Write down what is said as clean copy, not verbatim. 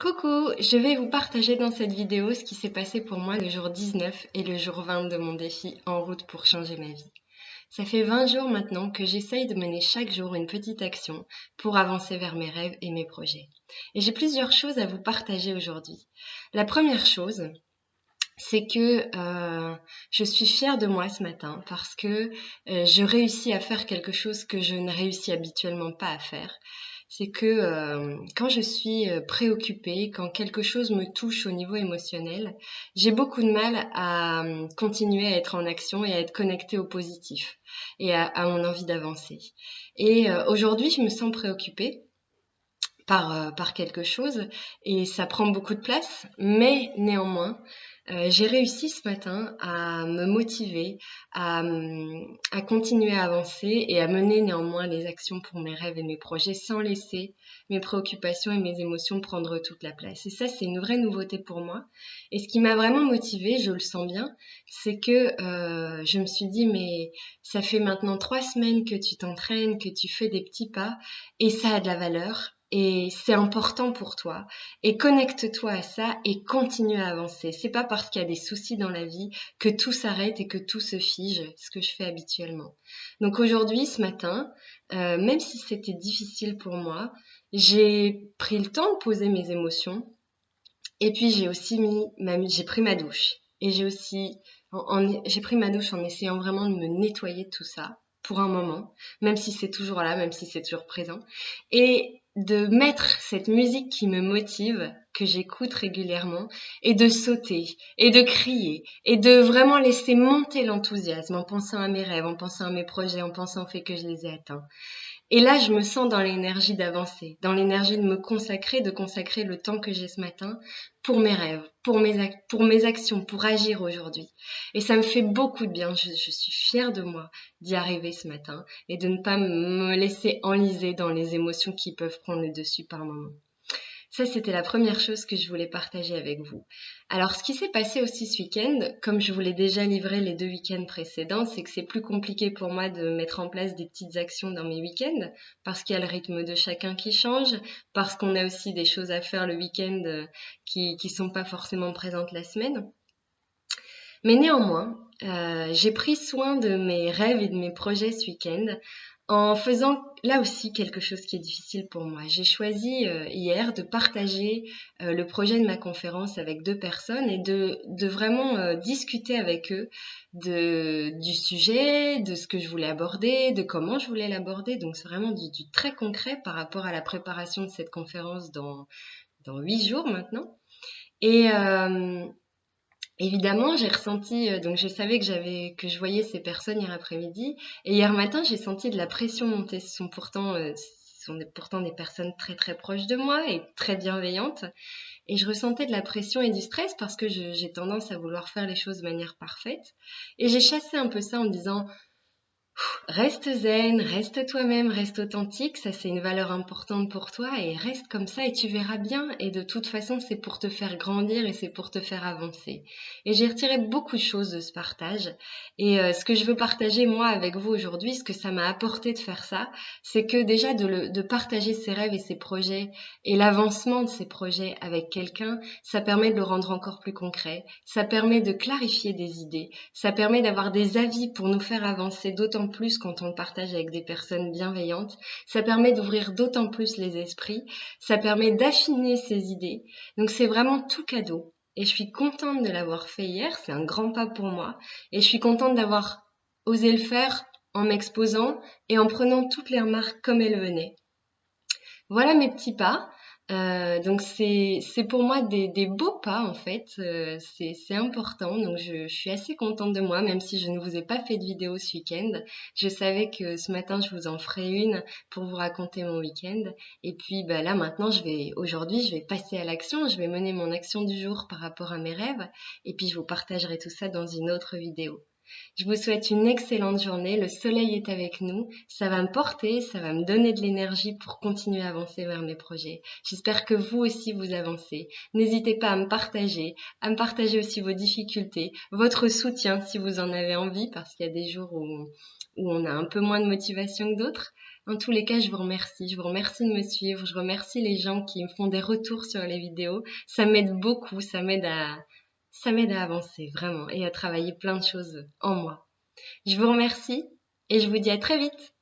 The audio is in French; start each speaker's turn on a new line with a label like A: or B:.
A: Coucou, je vais vous partager dans cette vidéo ce qui s'est passé pour moi le jour 19 et le jour 20 de mon défi En route pour changer ma vie. Ça fait 20 jours maintenant que j'essaye de mener chaque jour une petite action pour avancer vers mes rêves et mes projets. Et j'ai plusieurs choses à vous partager aujourd'hui. La première chose, c'est que je suis fière de moi ce matin parce que je réussis à faire quelque chose que je ne réussis habituellement pas à faire. C'est que quand je suis préoccupée, quand quelque chose me touche au niveau émotionnel, j'ai beaucoup de mal à continuer à être en action et à être connectée au positif et à mon envie d'avancer. Et aujourd'hui, je me sens préoccupée par quelque chose et ça prend beaucoup de place, mais néanmoins, j'ai réussi ce matin à me motiver, à continuer à avancer et à mener néanmoins les actions pour mes rêves et mes projets sans laisser mes préoccupations et mes émotions prendre toute la place. Et ça, c'est une vraie nouveauté pour moi. Et ce qui m'a vraiment motivée, je le sens bien, c'est que je me suis dit, mais ça fait maintenant 3 semaines que tu t'entraînes, que tu fais des petits pas, et ça a de la valeur. Et c'est important pour toi. Et connecte-toi à ça et continue à avancer. C'est pas parce qu'il y a des soucis dans la vie que tout s'arrête et que tout se fige, ce que je fais habituellement. Donc aujourd'hui, ce matin, même si c'était difficile pour moi, j'ai pris le temps de poser mes émotions. Et puis j'ai aussi j'ai pris ma douche. Et j'ai aussi, j'ai pris ma douche en essayant vraiment de me nettoyer de tout ça pour un moment, même si c'est toujours là, même si c'est toujours présent. Et de mettre cette musique qui me motive, que j'écoute régulièrement, et de sauter, et de crier, et de vraiment laisser monter l'enthousiasme en pensant à mes rêves, en pensant à mes projets, en pensant au fait que je les ai atteints. Et là, je me sens dans l'énergie d'avancer, dans l'énergie de me consacrer, de consacrer le temps que j'ai ce matin pour mes rêves, pour mes actions, pour agir aujourd'hui. Et ça me fait beaucoup de bien. Je suis fière de moi d'y arriver ce matin et de ne pas me laisser enliser dans les émotions qui peuvent prendre le dessus par moments. Ça, c'était la première chose que je voulais partager avec vous. Alors, ce qui s'est passé aussi ce week-end, comme je vous l'ai déjà livré les 2 week-ends précédents, c'est que c'est plus compliqué pour moi de mettre en place des petites actions dans mes week-ends, parce qu'il y a le rythme de chacun qui change, parce qu'on a aussi des choses à faire le week-end qui sont pas forcément présentes la semaine. Mais néanmoins, j'ai pris soin de mes rêves et de mes projets ce week-end en faisant là aussi quelque chose qui est difficile pour moi. J'ai choisi hier de partager le projet de ma conférence avec 2 personnes et de vraiment discuter avec eux du sujet, de ce que je voulais aborder, de comment je voulais l'aborder. Donc c'est vraiment du très concret par rapport à la préparation de cette conférence dans 8 jours maintenant. Et évidemment, j'ai ressenti, donc je savais que je voyais ces personnes hier après-midi, et hier matin, j'ai senti de la pression monter. Ce sont pourtant des personnes très très proches de moi et très bienveillantes, et je ressentais de la pression et du stress parce que j'ai tendance à vouloir faire les choses de manière parfaite, et j'ai chassé un peu ça en me disant: reste zen, reste toi-même, reste authentique, ça c'est une valeur importante pour toi et reste comme ça et tu verras bien. Et de toute façon, c'est pour te faire grandir et c'est pour te faire avancer. Et j'ai retiré beaucoup de choses de ce partage. Et ce que je veux partager moi avec vous aujourd'hui, ce que ça m'a apporté de faire ça, c'est que déjà de partager ses rêves et ses projets et l'avancement de ces projets avec quelqu'un, ça permet de le rendre encore plus concret, ça permet de clarifier des idées, ça permet d'avoir des avis pour nous faire avancer d'autant plus quand on le partage avec des personnes bienveillantes. Ça permet d'ouvrir d'autant plus les esprits. Ça permet d'affiner ses idées. Donc c'est vraiment tout cadeau. Et je suis contente de l'avoir fait hier. C'est un grand pas pour moi. Et je suis contente d'avoir osé le faire en m'exposant et en prenant toutes les remarques comme elles venaient. Voilà mes petits pas. Donc c'est pour moi des beaux pas en fait. C'est important. Donc je suis assez contente de moi, même si je ne vous ai pas fait de vidéo ce week-end. Je savais que ce matin je vous en ferai une pour vous raconter mon week-end. Et puis bah là maintenant aujourd'hui je vais passer à l'action. Je vais mener mon action du jour par rapport à mes rêves. Et puis je vous partagerai tout ça dans une autre vidéo. Je vous souhaite une excellente journée. Le soleil est avec nous. Ça va me porter, ça va me donner de l'énergie pour continuer à avancer vers mes projets. J'espère que vous aussi vous avancez. N'hésitez pas à me partager aussi vos difficultés, votre soutien si vous en avez envie, parce qu'il y a des jours où on a un peu moins de motivation que d'autres. En tous les cas, je vous remercie. Je vous remercie de me suivre. Je remercie les gens qui me font des retours sur les vidéos. Ça m'aide beaucoup. Ça m'aide à avancer vraiment et à travailler plein de choses en moi. Je vous remercie et je vous dis à très vite.